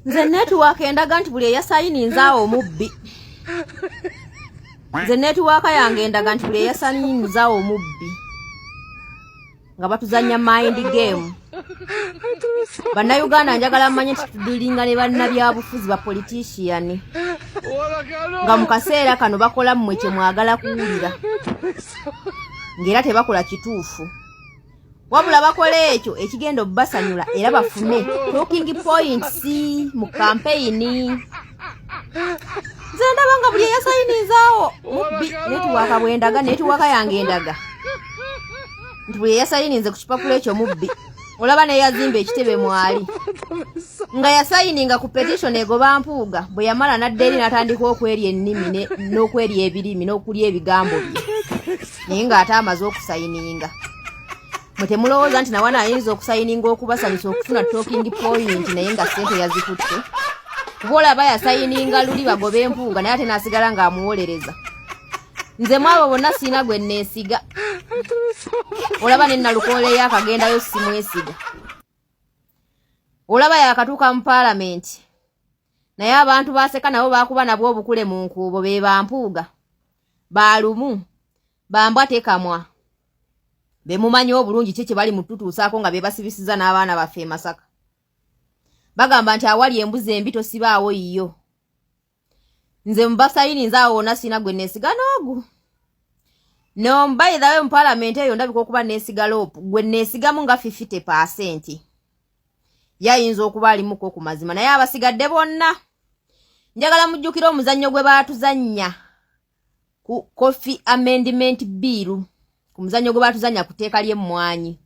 Nze network endaga nti buli eyasayininzaawo omubbi. Nze network yange endaga nti buli eyasayininzaawo omubbi. Nga batuzanya mind game. Bannayuganda njagala mmanye nti tudulinga ne bannabyabufuzi ba politician. Nga mu kaseera kano bakola mmwe kye mwagala kuwulira. Ng'era tebakola kituufu. Wabula bakola ekyo ekigenda obbasanyula era bafune talking points mu campaign. Nze ndaba nga buli eyasayininzaawo mubbi network bwendaga network yange endaga. Nti buli eyasayininze ku kipapula ekyo mubbi. Olaba ne yazimba ekitebe mwali. Nga yasayininga ku petition egoba mpuuga bwe yamala nadde eri n'atandika okwerya ennimi n'okwerya ebirimi n'okulya ebigambo bye. Naye ng'ate amaze okusayininga. Mwe temulowooza nti nawana ayinza okusayininga okubasanyusa okufuna talking point naye nga ssente yazikutte. Kuba olaba yasayininga luli bagobe empuuga naye ate n'asigala ng'amuwolereza. Nze mwabo bonna siina gwe neesiga. Olaba ne Nalukoole yakagenda simwesiga. Olaba yakatuuka mu Parliament. Naye abantu baaseka nabo baakuba nabwo obukule mu nkuubo be bampuuga. Baalumu. Bambwa tekamwa. Be mumanyi obulungi kye bali mututuusaako nga be basibisiza n'abaana baffe Masaka. Bagamba nti awali embuzi embi tosibaawo yiyo. Nze mbasayininzaawo wonna siina gwe neesiga n'ogu. No mbayithawe mu Parliament eyo ndabika okuba neesiga lopu. Gwe neesigamu nga 50%. Yayinza okuba alimuko ku mazima naye abasigadde bonna. Njagala mujjukira omuzannyo gwe baatuzannya ku Coffee Amendment Bill. Ku muzannyo gwe baatuzannya ku tteeka ly'emmwanyi.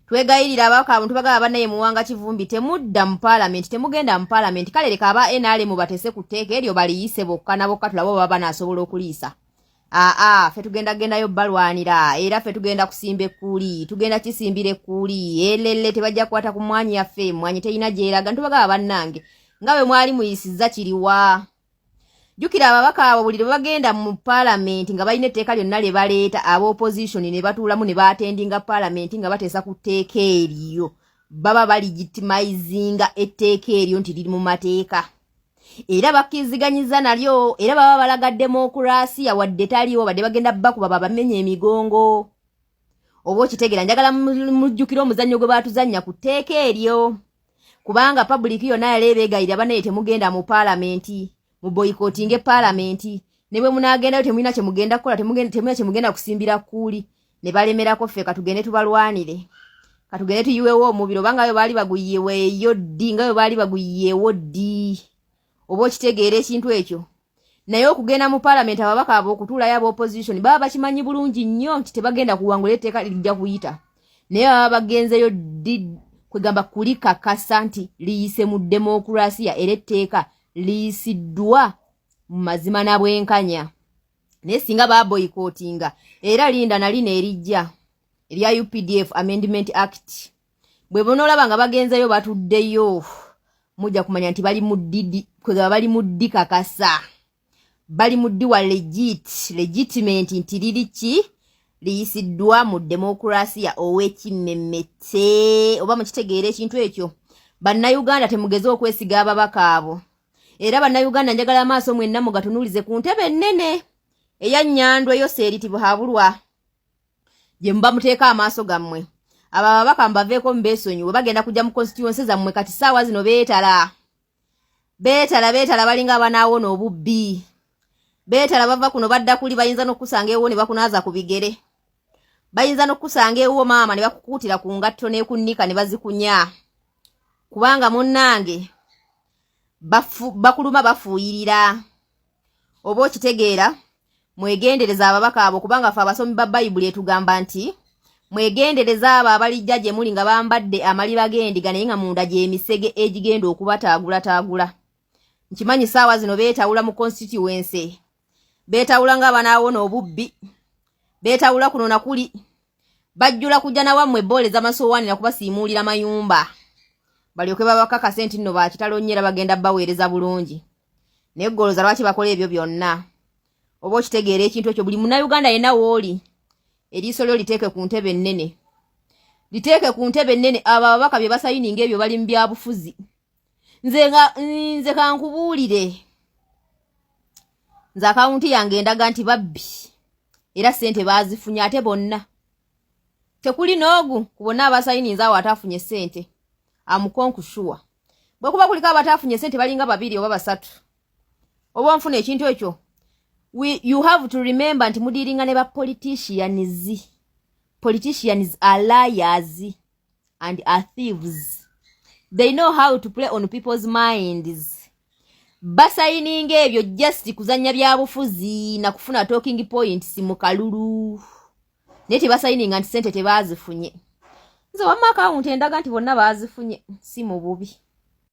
Twegayirira abakaabu tubagaba bannaye Muwanga Kivumbi temudda mu Parliament temugenda mu Parliament kale leka aba NRM batese ku tteeka eryo baliyise bokka na bokka tulabo baba banaasobola okuliisa. Fe tugenda gendayo balwanira era fe tugenda kusimba ekkuli tugenda kisimbira ekkuli elele tebajja kwata ku mwanyi yaffe mwanyi teyina gyeraga ntubagaba bannange nga bwe mwali muyisizza kiriwa. Jukira ababaka abo buli bagenda mu Parliament nga balina etteeka lyonna lye baleeta aba opposition ne batuulamu ne baatendinga Parliament nga bateesa ku tteeka eryo baba balegitimizinga etteeka eryo nti liri mu mateeka. Era bakkiziganyiza nalyo era baba balaga demokrasiya wadde taliwo badde bagenda bakuba bamenye emigongo. Obo kitegera njagala mujjukira omuzannyo gwe baatuzannya ku tteeka eryo. Kubanga public yonna yalebeegayira banaye temugenda mu Parliament mu boycotting Parliament ne bwe munaagendayo temulina kye mugenda kukola temulina kye mugenda kusimbira kuuli ne balemerako ffe katugende tubalwanire. Katugende tuyiwewo omubiro banga yo baali baguyiweeyo ddi nga yo baali baguyiyeewo ddi. Obo kitegeera ekintu ekyo. Naye okugenda mu Parliament ababaka abo okutuulayo aba opposition baba bakimanyi bulungi nnyo nti tebagenda kuwangula etteeka lijja kuyita. Naye baba bagenzeyo ddi kwegamba kulikakasa nti liyise mu demokrasiya era etteeka liyisiddwa mu mazima na bwenkanya. Naye singa baboycottinga era linda nali neerijja erya UPDF Amendment Act. Bwe bonoolaba nga bagenzeyo batuddeyo mujja kumanya nti bali muddidi kwegaba bali muddi kakasa. Bali muddi wa legitimate nti liri ki liyisiddwa mu demokrasiya ow'ekimmemmete. Oba mukitegeera ekintu ekyo. Bannayuganda temugeze okwesiga ababaka abo. Era bannayuganda njagala amaaso mwenna mugatunuulize ku ntebe ennene eya Nnyandwa eyo Seeriti Buhabulwa. Gye muba muteeka amaaso gammwe. Abo ababaka mbaveeko mbeesonyiwe bagenda kujja mu constituency zammwe kati ssaawa zino beetala balinga abanaawona obubbi. Beetala bava kuno badda kuli bayinza n'okusanga ewo ne bakunaaza ku bigere. Bayinza n'okusanga ewo maama ne bakukuutira ku ngatto n'ekunnika ne bazikunya. Kubanga munnange bakuluma bafuuyirira. Oba okitegeera mwegendereza ababaka abo kubanga ffe abasomi ba Bayibuli etugamba nti mwegendereza abo abalijja gye muli nga bambadde amaliba g'endiga naye nga munda gy'emisege egigenda okubataagulataagula. Nkimanyi ssaawa zino beetawula mu constituency. Beetawula ng'abanaawona obubbi. Beetawula kuno na kuli. Bajjula kujja na wammwe ebboole z'amasowaani na kubasiimuulira mayumba. Balyoke babakakase nti nno bakitalonnyera bagenda baweereza bulungi. Naye ggoloza lwaki bakola ebyo byonna. Oba okitegeera ekintu ekyo buli munnayuganda yenna w'oli. Eriiso lyo liteeke ku ntebe ennene. Liteeke ku ntebe ennene abo ababaka bye basayininga ebyo bali mu byabufuzi. nze kankubuulire nze akawunti yange endaga nti babbi era sente bazifunye ate bonna tekuli noogu kubona abasayininza awo atafunye sente amukonkushuwa bwe kuba kuliko abatafunye sente balinga babiri oba basatu oba nfuna ekintu ekyo you have to remember nti mudiringa ne ba politicians are liars and are thieves. They know how to play on people's minds. Basayininga ebyo just kuzanya bya bufuzi na kufuna talking points mu kalulu. Neti basayininga nti sente tebazifunye. Nze wamma account endaga nti bonna bazifunye si mu bubi.